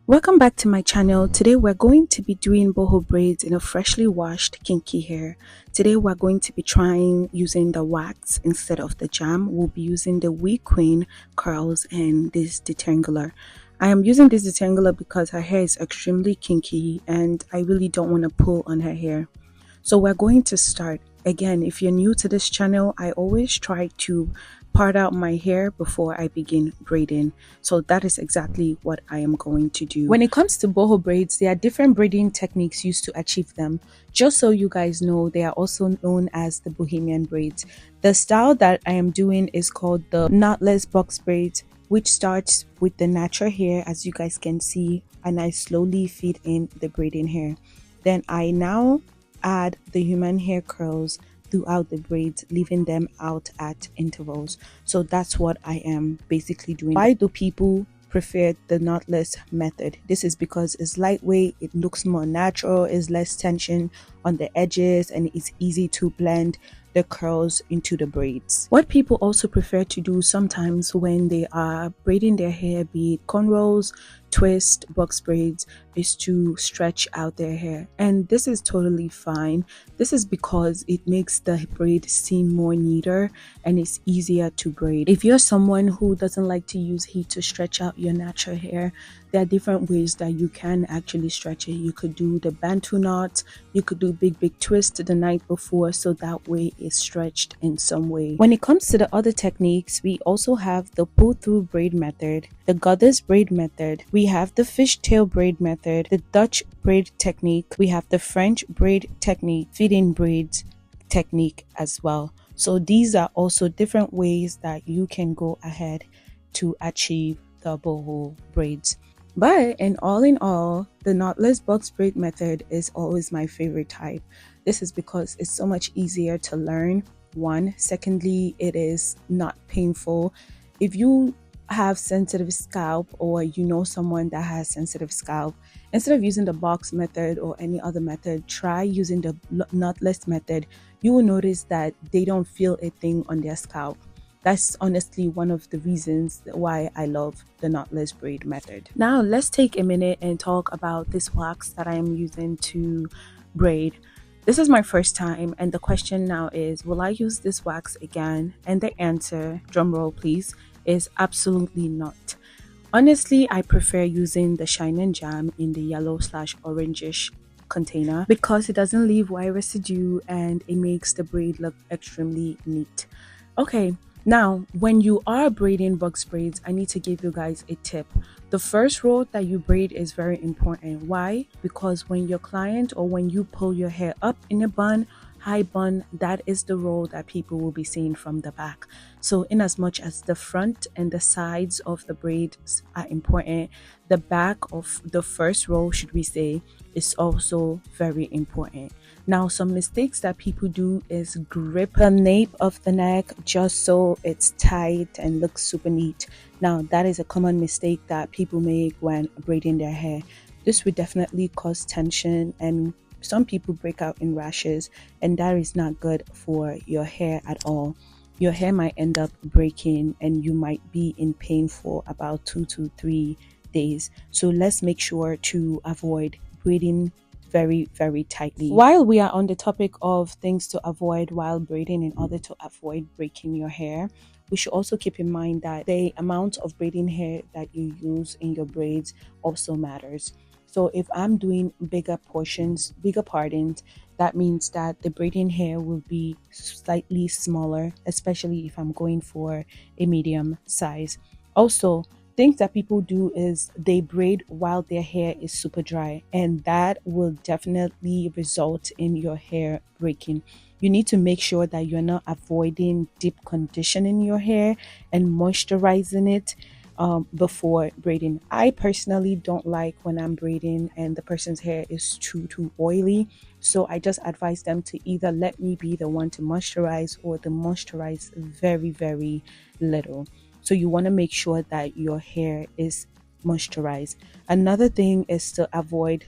Welcome back to my channel. Today we're going to be doing boho braids in a freshly washed kinky hair. Today we're going to be trying using the wax instead of the jam. We'll be using the wee queen curls and this detangler. I am using this detangler because her hair is extremely kinky and I really don't want to pull on her hair. So we're going to start. Again, if you're new to this channel, I always try to part out my hair before I begin braiding. So that is exactly what I am going to do. When it comes to boho braids, there are different braiding techniques used to achieve them. Just so you guys know, they are also known as the Bohemian braids. The style that I am doing is called the knotless box braids, which starts with the natural hair, as you guys can see, and I slowly feed in the braiding hair. Then I now add the human hair curls throughout the braids, leaving them out at intervals. So that's what I am basically doing. Why do people prefer the knotless method? This is because it's lightweight, it looks more natural, is less tension on the edges, and it's easy to blend the curls into the braids. What people also prefer to do sometimes when they are braiding their hair, be it cornrows, twist, box braids, is to stretch out their hair, and this is totally fine. This is because it makes the braid seem more neater and it's easier to braid. If you're someone who doesn't like to use heat to stretch out your natural hair, there are different ways that you can actually stretch it. You could do the bantu knot, you could do big twist the night before, so that way it's stretched in some way. When it comes to the other techniques, we also have the pull through braid method, the goddess braid method, we have the fishtail braid method, the Dutch braid technique, we have the French braid technique, feeding braids technique as well. So these are also different ways that you can go ahead to achieve the boho braids. But in all, the knotless box braid method is always my favorite type. This is because it's so much easier to learn, one. Secondly, it is not painful. If you have sensitive scalp, or you know someone that has sensitive scalp, instead of using the box method or any other method, try using the knotless method. You will notice that they don't feel a thing on their scalp. That's honestly one of the reasons why I love the knotless braid method. Now let's take a minute and talk about this wax that I am using to braid. This is my first time, and the question now is, will I use this wax again? And the answer, drumroll please, is absolutely not. Honestly, I prefer using the Shine and Jam in the yellow/orangish container because it doesn't leave white residue and it makes the braid look extremely neat. Okay, now when you are braiding box braids, I need to give you guys a tip. The first row that you braid is very important. Why? Because when your client or when you pull your hair up in a bun, high bun, that is the row that people will be seeing from the back. So in as much as the front and the sides of the braids are important, the back of the first row, should we say, is also very important. Now, some mistakes that people do is grip the nape of the neck just so it's tight and looks super neat. Now, that is a common mistake that people make when braiding their hair. This would definitely cause tension, and some people break out in rashes, and that is not good for your hair at all. Your hair might end up breaking and you might be in pain for about 2 to 3 days. So let's make sure to avoid braiding very tightly. While we are on the topic of things to avoid while braiding in order to avoid breaking your hair, we should also keep in mind that the amount of braiding hair that you use in your braids also matters. So if I'm doing bigger portions, bigger partings, that means that the braiding hair will be slightly smaller, especially if I'm going for a medium size. Also, things that people do is they braid while their hair is super dry, and that will definitely result in your hair breaking. You need to make sure that you're not avoiding deep conditioning your hair and moisturizing it before braiding. I personally don't like when I'm braiding and the person's hair is too oily, so I just advise them to either let me be the one to moisturize or to moisturize very little. So you want to make sure that your hair is moisturized. Another thing is to avoid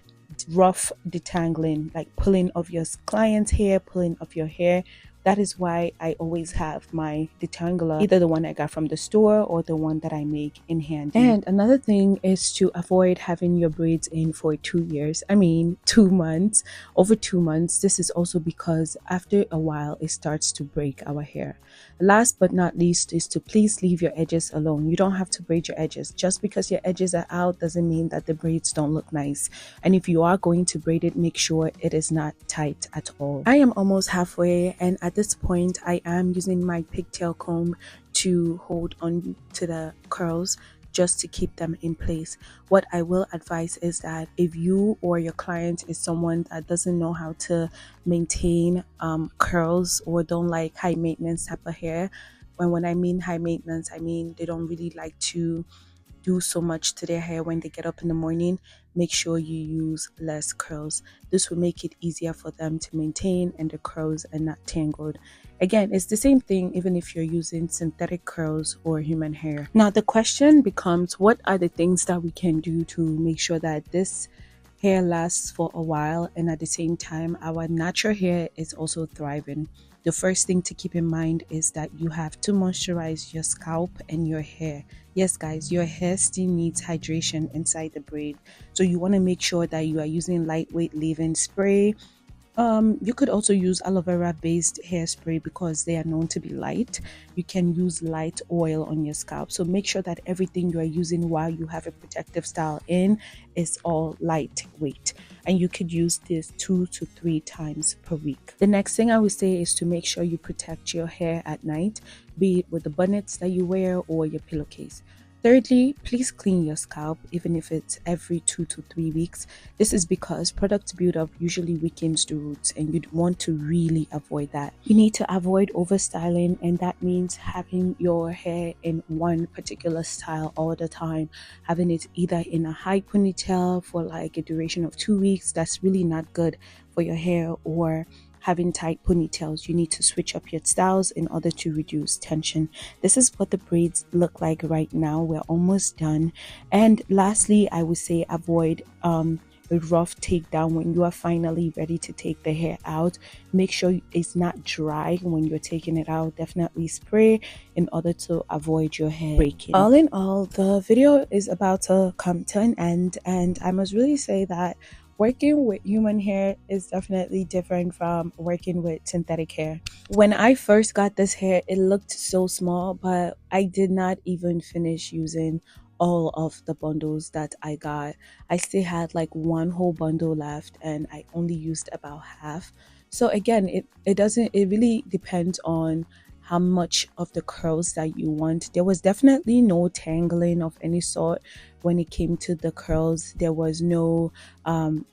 rough detangling, like pulling of your client's hair, pulling of your hair That is why I always have my detangler, either the one I got from the store or the one that I make in hand. And another thing is to avoid having your braids in for 2 years. I mean, 2 months, over 2 months. This is also because after a while, it starts to break our hair. Last but not least is to please leave your edges alone. You don't have to braid your edges. Just because your edges are out doesn't mean that the braids don't look nice. And if you are going to braid it, make sure it is not tight at all. I am almost halfway, and at this point I am using my pigtail comb to hold on to the curls just to keep them in place. What I will advise is that if you or your client is someone that doesn't know how to maintain curls or don't like high maintenance type of hair, when I mean high maintenance, I mean they don't really like to do so much to their hair when they get up in the morning, make sure you use less curls. This will make it easier for them to maintain and the curls are not tangled. Again, it's the same thing even if you're using synthetic curls or human hair. Now the question becomes, what are the things that we can do to make sure that this hair lasts for a while and at the same time our natural hair is also thriving? The first thing to keep in mind is that you have to moisturize your scalp and your hair. Yes, guys, your hair still needs hydration inside the braid. So you want to make sure that you are using lightweight leave-in spray. You could also use aloe vera based hairspray because they are known to be light. You can use light oil on your scalp. So make sure that everything you are using while you have a protective style in is all lightweight. And you could use this 2 to 3 times per week. The next thing I would say is to make sure you protect your hair at night, be it with the bonnets that you wear or your pillowcase. Thirdly, please clean your scalp even if it's every 2 to 3 weeks. This is because product buildup usually weakens the roots and you'd want to really avoid that. You need to avoid overstyling, and that means having your hair in one particular style all the time. Having it either in a high ponytail for like a duration of 2 weeks, that's really not good for your hair, or having tight ponytails. You need to switch up your styles in order to reduce tension. This is what the braids look like right now. We're almost done. And lastly, I would say avoid a rough takedown when you are finally ready to take the hair out. Make sure it's not dry when you're taking it out. Definitely spray in order to avoid your hair breaking. All in all, the video is about to come to an end, and I must really say that working with human hair is definitely different from working with synthetic hair. When I first got this hair, it looked so small, but I did not even finish using all of the bundles that I got. I still had like one whole bundle left and I only used about half. So again, it really depends on how much of the curls that you want. There was definitely no tangling of any sort when it came to the curls. There was no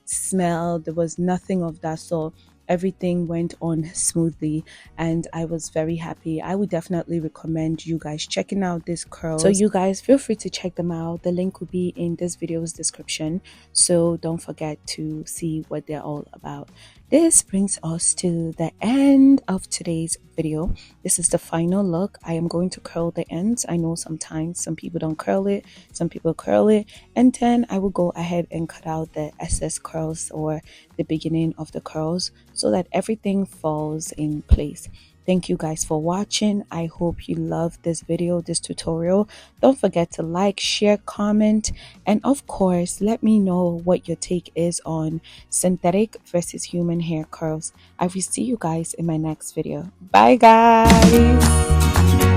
smell, there was nothing of that sort. Everything went on smoothly and I was very happy. I would definitely recommend you guys checking out this curls. So you guys feel free to check them out. The link will be in this video's description, so don't forget to see what they're all about. This brings us to the end of today's video. This is the final look. I am going to curl the ends. I know sometimes some people don't curl it, some people curl it, and then I will go ahead and cut out the excess curls or the beginning of the curls so that everything falls in place. Thank you guys for watching. I hope you love this video, this tutorial. Don't forget to like, share, comment, and of course, let me know what your take is on synthetic versus human hair curls. I will see you guys in my next video. Bye guys!